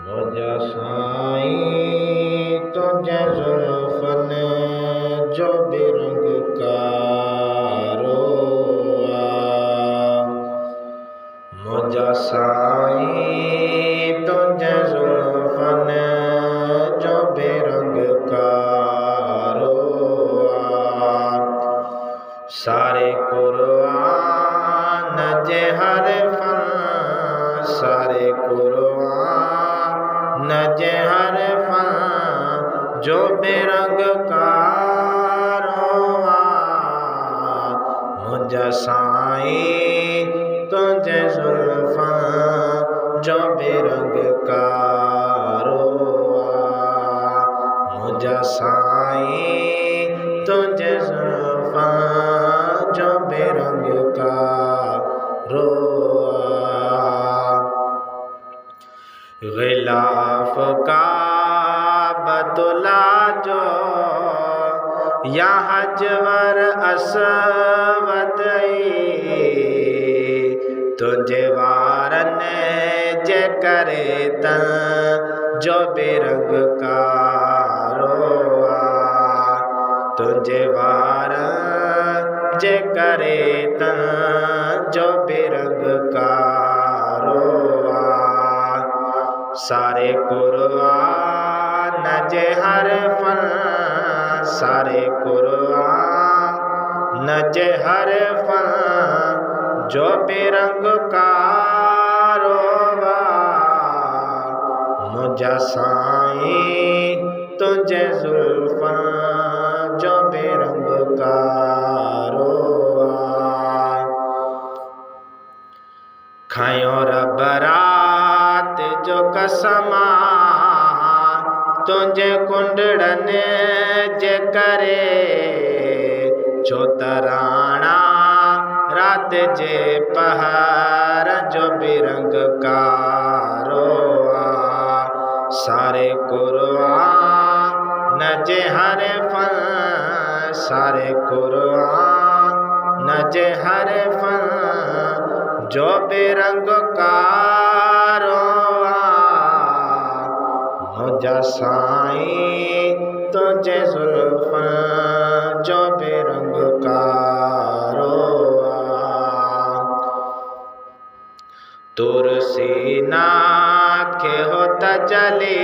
मुझा साईं तुझे जुल्फन जो बेरंग का रोआ। मुझा साईं तुझे जुल्फन जो बेरंग का रोआ। सारे कुरान जे हर फन, सारे कुरान जे हर फन जो बेरंग का रोआ। मुझा साईं तुझे जुल्फां जो बेरंग का रोआ। मुझा साईं तुझे जुल्फां जो बेरंग का रोआ। गिलाफ का बतुला जो या हजवर असवद तुझे वारन जे करे तन जो बेरंग का रोआ। तुझे वारन जे करे तन जो बेरंग का रोआ। सारे कुरान जे हर फन, सारे कुरान जे हर फन जो बेरंग का रोआ। मुझा साईं तुझे जुल्फां जो बेरंग का रोआ। खायो रब रात जो कसमा तुझे कुंडड़न जे करे चौतराणा रात जे पहर जो बेरंग का रोआ। सारे कुरान जे हर फन, सारे कुरान जे हर फन जो बेरंग का रोआ। मुझा साईं तुझे जुल्फां जो बेरंग का रोआ। तुर सीना के होता जले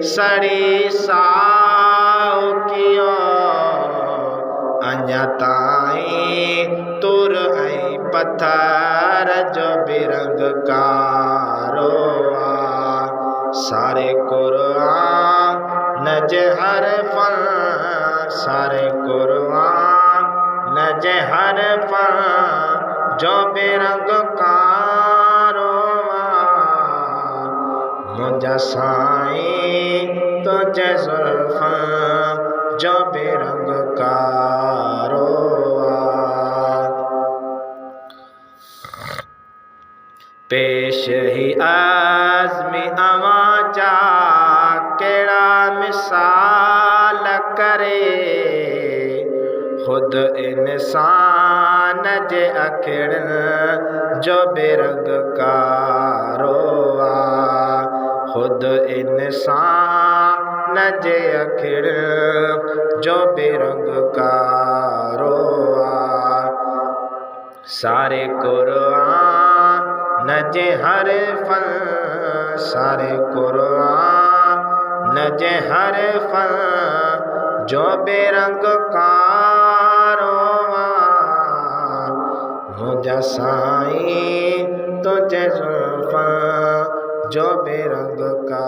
सड़ी साओ कियो अञा ताईं तुर ऐं पत्थर जो बेरंग का रोआ। सारे कुरान जे हर फन, सारे कुरान जे हर फन जो बेरंग का रोआ। मुझा साईं तुझे जुल्फां जो बेरंग का रोआ। पेश ही आज़मी अवाजा केड़ा मिसाल करे खुद इंसान जे अखिड़न जो बेरंग का रोआ। खुद इंसान जे अखिड़न जो बेरंग का रोआ। सारे कुरान जे हर फन, सारे कुरान जे हर फन जो बेरंग का रोआ। मुझा साईं तुझे जुल्फां जो बेरंग का